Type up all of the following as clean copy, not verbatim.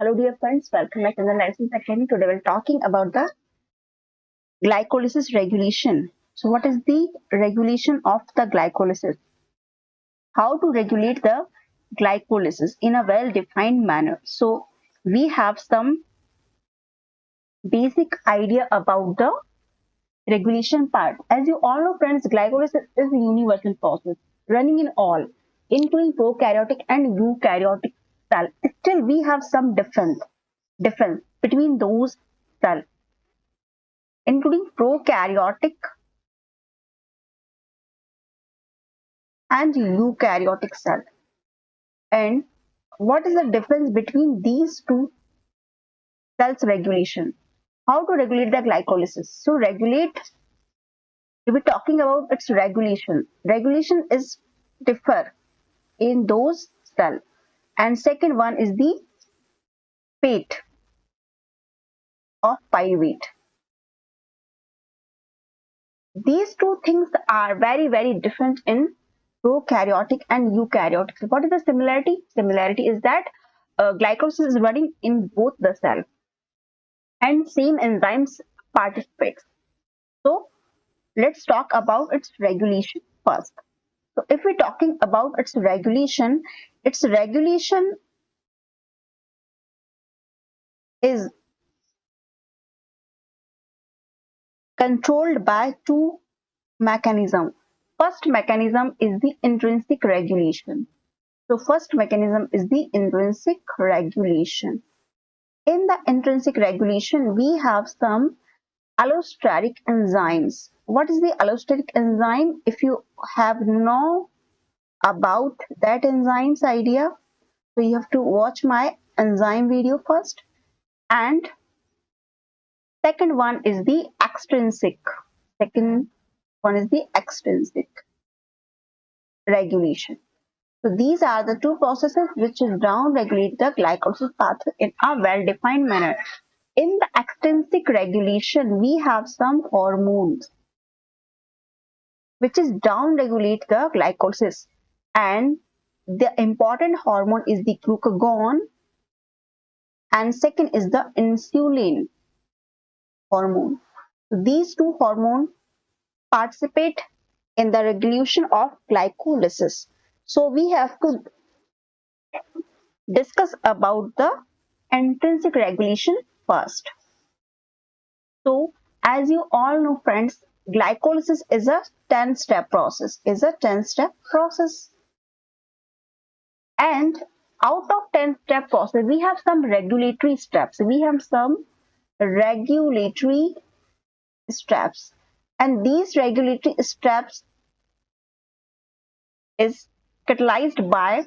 Hello dear friends, welcome back to the lesson section. Today we're talking about the glycolysis regulation. So what is the regulation of the glycolysis? How to regulate the glycolysis in a well-defined manner. So we have some basic idea about the regulation part. As you all know friends, glycolysis is a universal process running in all, including prokaryotic and eukaryotic cells. Still we have some difference between those cells, including prokaryotic and eukaryotic cell. And what is the difference between these two cells regulation? How to regulate the glycolysis? So regulate, if we're talking about its regulation, regulation is differ in those cells. And second one is the fate of pyruvate. These two things are very different in prokaryotic and eukaryotic. What is the similarity? Similarity is that glycolysis is running in both the cell and same enzymes participate. So let's talk about its regulation first. So if we're talking about its regulation is controlled by two mechanisms. First mechanism is the intrinsic regulation. So first mechanism is the intrinsic regulation. In the intrinsic regulation, we have some allosteric enzymes. What is the allosteric enzyme? If you have know about that enzymes idea, so you have to watch my enzyme video first. And second one is the extrinsic. Second one is the extrinsic regulation. So these are the two processes which down regulate the glycolysis pathway in a well-defined manner. In the extrinsic regulation, we have some hormones which is down regulate the glycolysis, and the important hormone is the glucagon, and second is the insulin hormone. So these two hormones participate in the regulation of glycolysis. So we have to discuss about the intrinsic regulation first. So as you all know friends, glycolysis is a 10-step process. And out of 10-step process, we have some regulatory steps. And these regulatory steps is catalyzed by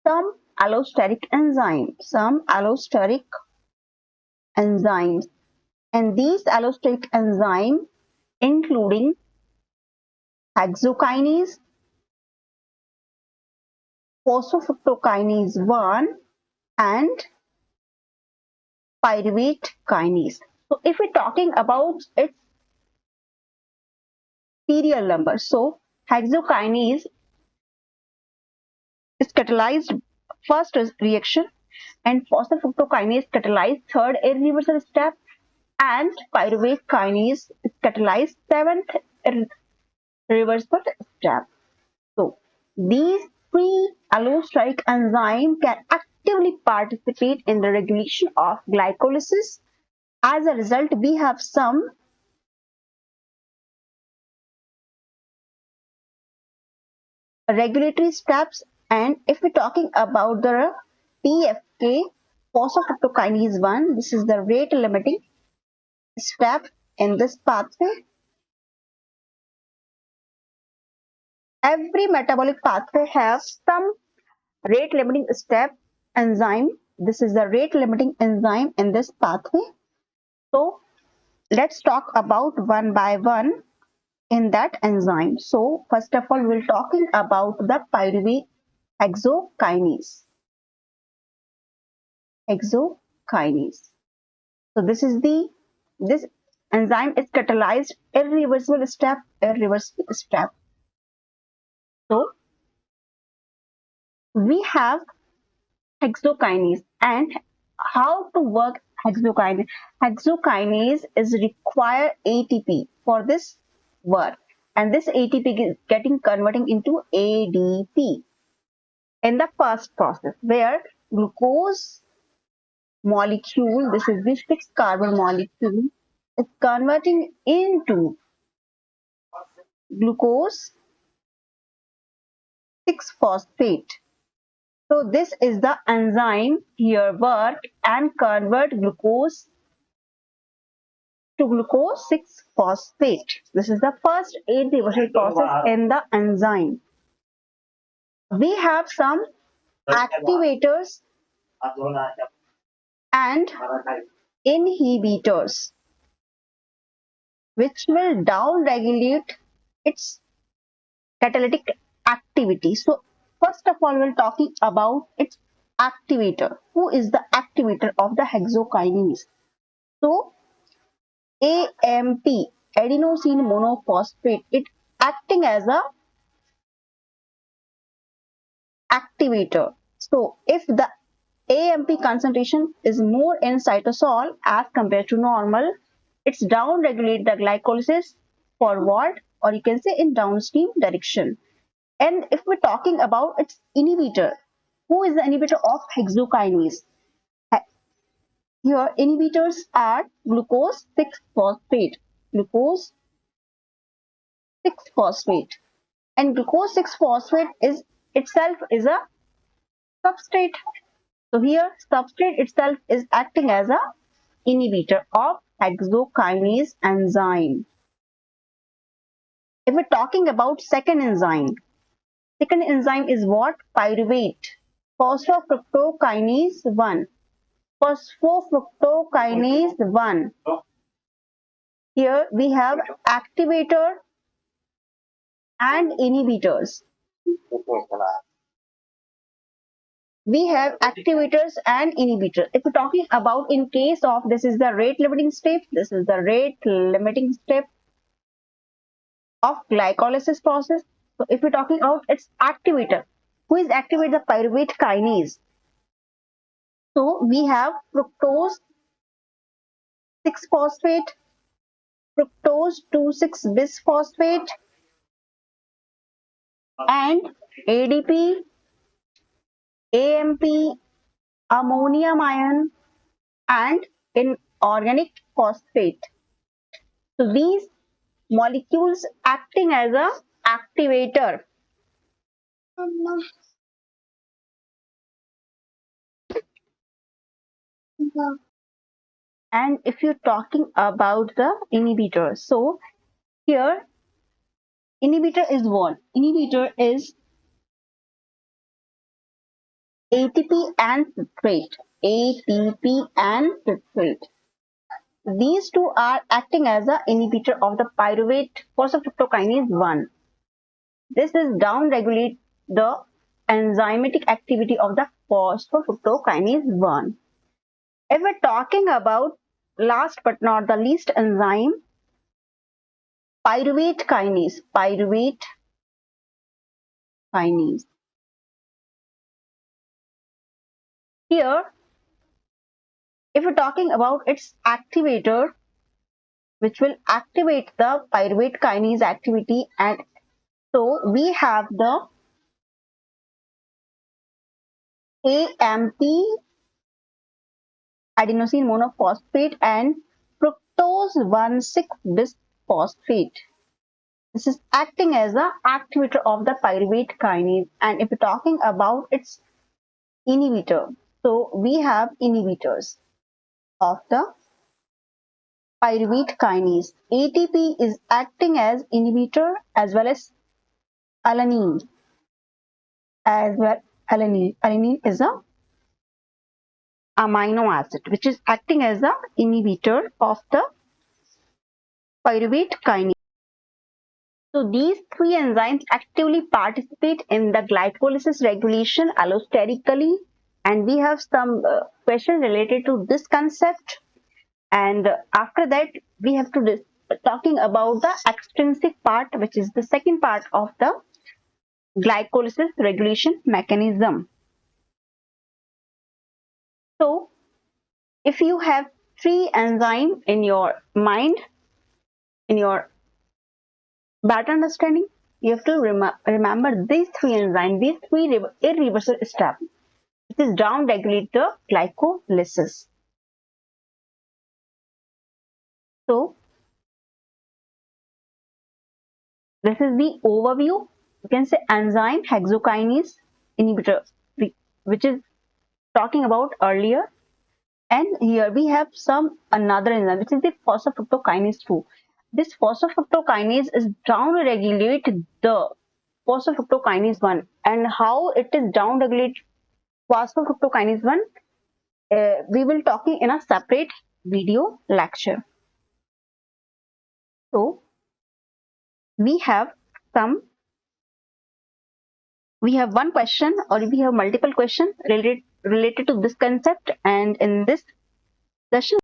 some allosteric enzymes. And these allosteric enzymes including hexokinase, phosphofructokinase 1 and pyruvate kinase. So if we're talking about its serial number, so hexokinase is catalyzed first reaction, and phosphofructokinase catalyzed third irreversible step, and pyruvate kinase is catalyzed seventh irreversible step. So these three allosteric enzymes can actively participate in the regulation of glycolysis. As a result, we have some regulatory steps, and if we're talking about the PFK, phosphofructokinase 1, this is the rate limiting step in this pathway. Every metabolic pathway has some rate limiting step enzyme. This is the rate limiting enzyme in this pathway. So let's talk about one by one in that enzyme. So first of all, we're talking about the pyruvate hexokinase. So this enzyme is catalyzed irreversible step. So we have hexokinase and how to work hexokinase. Hexokinase is require ATP for this work, and this ATP is getting converting into ADP in the first process where glucose molecule, this is the 6 carbon molecule, is converting into glucose 6-phosphate. So this is the enzyme here work and convert glucose to glucose 6-phosphate. This is the first irreversible process in the enzyme. We have some activators and inhibitors which will down-regulate its catalytic activity. So first of all, we're talking about its activator. Who is the activator of the hexokinase? So AMP, adenosine monophosphate, it acting as a activator. So if the AMP concentration is more in cytosol as compared to normal, it's down regulate the glycolysis forward, or you can say in downstream direction. And if we're talking about its inhibitor, who is the inhibitor of hexokinase? Here inhibitors are glucose 6-phosphate, glucose 6-phosphate, and glucose 6-phosphate is itself is a substrate. So here substrate itself is acting as a inhibitor of hexokinase enzyme. If we're talking about second enzyme is what? Pyruvate phosphofructokinase 1. Phosphofructokinase 1. Here we have activator and inhibitors. We have activators and inhibitors. If we're talking about in case of this is the rate limiting step, this is the rate limiting step of glycolysis process. So if we're talking about its activator, who is activate the pyruvate kinase? So we have fructose 6-phosphate, fructose 2,6-bisphosphate, and ADP, AMP, ammonium ion, and inorganic phosphate. So these molecules acting as a activator. And if you're talking about the inhibitor, so here inhibitor is what? Inhibitor is ATP and citrate. ATP and citrate. These two are acting as a inhibitor of the pyruvate phosphofructokinase 1. This is down regulate the enzymatic activity of the phosphofructokinase 1. If we're talking about last but not the least enzyme, pyruvate kinase. Pyruvate kinase. Here, if we're talking about its activator, which will activate the pyruvate kinase activity, and so we have the AMP, adenosine monophosphate, and fructose 1,6-bisphosphate. This is acting as the activator of the pyruvate kinase. And if we're talking about its inhibitor, so we have inhibitors of the pyruvate kinase. ATP is acting as inhibitor as well as alanine. Alanine is a amino acid which is acting as the inhibitor of the pyruvate kinase. So these three enzymes actively participate in the glycolysis regulation allosterically, and we have some questions related to this concept. And after that, we have to talking about the extrinsic part, which is the second part of the glycolysis regulation mechanism. So if you have three enzymes in your mind, in your better understanding, you have to remember these three enzymes, these three irreversible steps, which is down regulate the glycolysis. So this is the overview. You can say enzyme hexokinase inhibitor, which is talking about earlier. And here we have some another enzyme, which is the phosphofructokinase 2. This phosphofructokinase is down regulate the phosphofructokinase 1, and how it is down regulate phosphofructokinase 1, we will talking in a separate video lecture. So we have some, we have one question or we have multiple questions related to this concept, and in this session